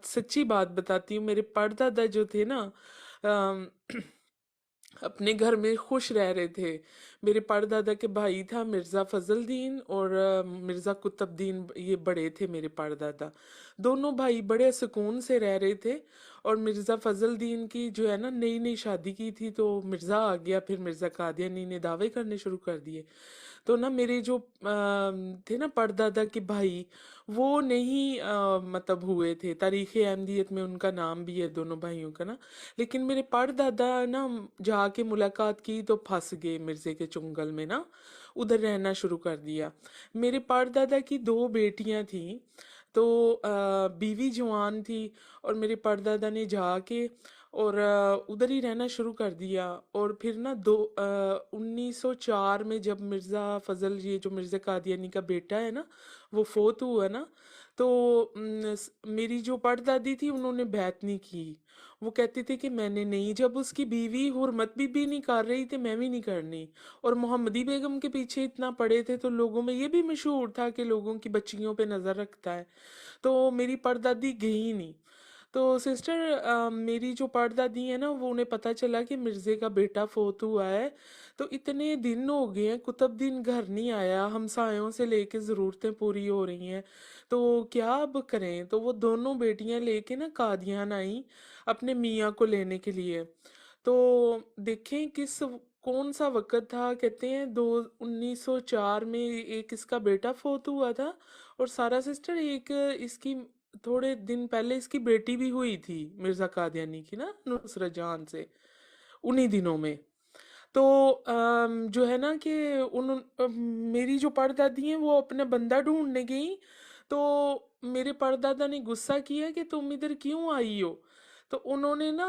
सच्ची बात बताती हूँ, मेरे परदादा जो थे ना, अम, अपने घर में खुश रह रहे थे। मेरे परदादा के भाई था मिर्ज़ा फजलदीन और मिर्ज़ा कुतुबदीन, ये बड़े थे मेरे परदादा। दोनों भाई बड़े सुकून से रह रहे थे। और मिर्ज़ा फजलदीन की जो है ना, नई नई शादी की थी, तो मिर्ज़ा आ गया, फिर मिर्ज़ा कादियानी ने दावे करने शुरू कर दिए। तो ना मेरे जो थे ना परदादा के भाई, वो नहीं मतलब हुए थे, तारीख़ अहमदियत में उनका नाम भी है दोनों भाइयों का ना। लेकिन मेरे परदादा ना जाके मुलाकात की तो फंस गए मिर्ज़े के चुंगल में ना, उधर रहना शुरू कर दिया। मेरे परदादा की दो बेटियां थीं, तो बीवी जवान थी, और मेरे परदादा ने जाके और उधर ही रहना शुरू कर दिया। और फिर ना 1904 में जब मिर्ज़ा फजल, ये जो मिर्ज़ा कादियानी का बेटा है ना, वो फोत हुआ ना, तो मेरी जो परदादी थी उन्होंने बैत नहीं की। वो कहती थी कि मैंने नहीं, जब उसकी बीवी हुर्मत बीबी नहीं कर रही थी, मैं भी नहीं करनी। और मोहम्मदी बेगम के पीछे इतना पड़े थे, तो लोगों में ये भी मशहूर था कि लोगों की बच्चियों पे नज़र रखता है। तो मेरी परदादी गई नहीं। तो सिस्टर, मेरी जो परदादी है ना, वो उन्हें पता चला कि मिर्ज़े का बेटा फोत हुआ है। तो इतने दिन हो गए हैं, कुतुबदीन घर नहीं आया, हमसायों से लेके ज़रूरतें पूरी हो रही हैं, तो क्या अब करें। तो वो दोनों बेटियां लेके ना कादियान आई अपने मियाँ को लेने के लिए। तो देखें कौन सा वक़्त था, कहते हैं दो 1904 में एक इसका बेटा फोत हुआ था। और सारा सिस्टर, एक इसकी थोड़े दिन पहले इसकी बेटी भी हुई थी मिर्ज़ा कादियानी की ना, नुसरत जहां से, उन्हीं दिनों में। तो जो है ना कि मेरी जो परदादी हैं वो अपना बंदा ढूंढने गई। तो मेरे परदादा ने गुस्सा किया कि तुम इधर क्यों आई हो। तो उन्होंने ना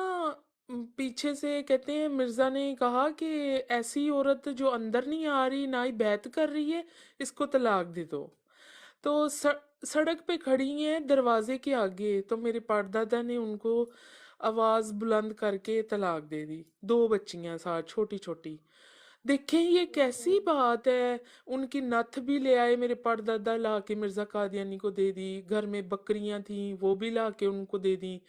पीछे से, कहते हैं मिर्ज़ा ने कहा कि ऐसी औरत जो अंदर नहीं आ रही, ना ही बैत कर रही है, इसको तलाक दे दो। तो सड़क पे खड़ी हैं दरवाजे के आगे, तो मेरे परदादा ने उनको आवाज बुलंद करके तलाक दे दी। दो बच्चियां साथ, छोटी छोटी। देखें ये कैसी बात है। उनकी नथ भी ले आए मेरे परदादा, ला के मिर्जा कादियानी को दे दी। घर में बकरियां थी, वो भी ला के उनको दे दी।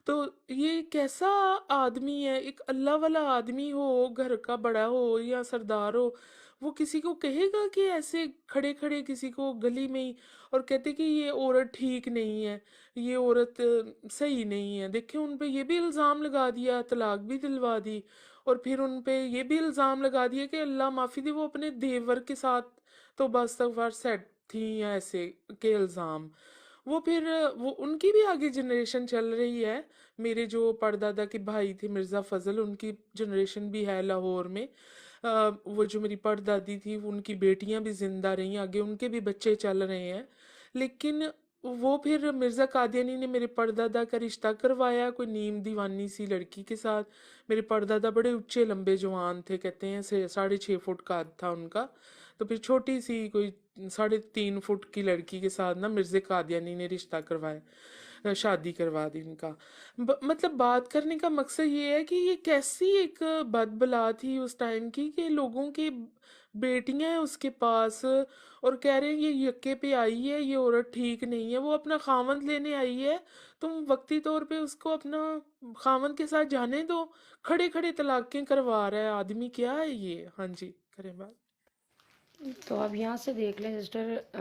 तो ये कैसा आदमी है। एक अल्लाह वाला आदमी हो, घर का बड़ा हो या सरदार हो, वो किसी को कहेगा कि ऐसे खड़े खड़े किसी को गली में ही, और कहते कि ये औरत ठीक नहीं है, ये औरत सही नहीं है। देखिए उन पे ये भी इल्ज़ाम लगा दिया, तलाक भी दिलवा दी। और फिर उन पे ये भी इल्ज़ाम लगा दिया कि अल्लाह माफ़ी दे, वो अपने देवर के साथ तो बस तक सेट थी, या ऐसे के इल्ज़ाम। वो फिर वो उनकी भी आगे जनरेशन चल रही है। मेरे जो परदादा के भाई थे मिर्ज़ा फजल, उनकी जनरेशन भी है लाहौर में। वो जो मेरी परदादी थी, उनकी बेटियां भी जिंदा रही, आगे उनके भी बच्चे चल रहे हैं। लेकिन वो फिर मिर्ज़ा कादियानी ने मेरे परदादा का रिश्ता करवाया कोई नीम दीवानी सी लड़की के साथ। मेरे परदादा बड़े ऊंचे लंबे जवान थे, कहते हैं 6.5 फुट कद था उनका। तो फिर छोटी सी कोई 3.5 फुट की लड़की के साथ ना मिर्ज़ा कादियानी ने रिश्ता करवाया, शादी करवा दी उनका। मतलब बात करने का मकसद ये है कि ये कैसी एक बदबला थी उस टाइम की, कि लोगों की बेटियां हैं उसके पास, और कह रहे हैं ये यक्के पे आई है, ये औरत ठीक नहीं है, वो अपना खामंद लेने आई है। तुम वक्ती तौर पे उसको अपना खामंद के साथ जाने दो। खड़े खड़े तलाकें करवा रहा है आदमी, क्या है ये। हाँ जी, करें बात। तो आप यहाँ से देख लें सिस्टर,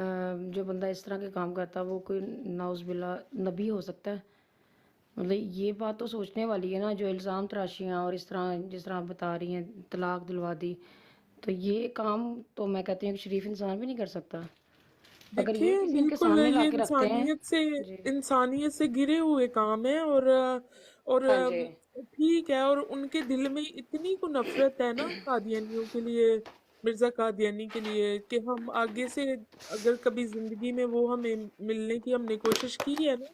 जो बंदा इस तरह के काम करता है वो कोई नाउज़ुबिल्ला नबी हो सकता है। मतलब ये बात तो सोचने वाली है ना, जो इल्ज़ाम तराशियाँ और इस तरह जिस तरह आप बता रही हैं तलाक दिलवा दी, तो ये काम तो मैं कहती हूँ कि शरीफ इंसान भी नहीं कर सकता। अगर ये देखिए किसी इनके बिल्कुल सामने ला ये के रखते हैं। जी। इंसानियत से गिरे हुए काम है। और हाँ जी। ठीक है। और उनके दिल में इतनी को नफरत है ना कादियानियों के लिए, मिर्जा कादियानी के लिए, कि हम आगे से अगर कभी जिंदगी में वो हमें मिलने की हमने कोशिश की है ना,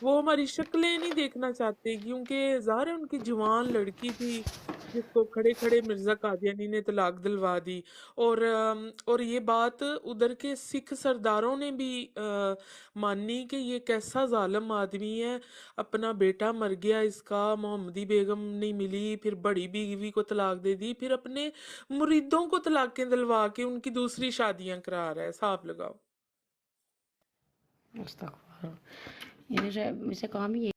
वो हमारी शक्लें नहीं देखना चाहते, क्योंकि ज़ाहिर है उनकी जवान लड़की थी जिसको खड़े खड़े मिर्जा कादियानी ने तलाक दिलवा दी। और ये बात उधर के सिख सरदारों ने भी मानी कि ये कैसा जालिम आदमी है। अपना बेटा मर गया इसका, मोहम्मदी बेगम नहीं मिली, फिर बड़ी बीवी को तलाक दे दी, फिर अपने मुरीदों को तलाकें दिलवा के उनकी दूसरी शादियां करा रहा है। हिसाब लगाओ। अस्तगफुरुल्लाह। इन्हें इसे काम ही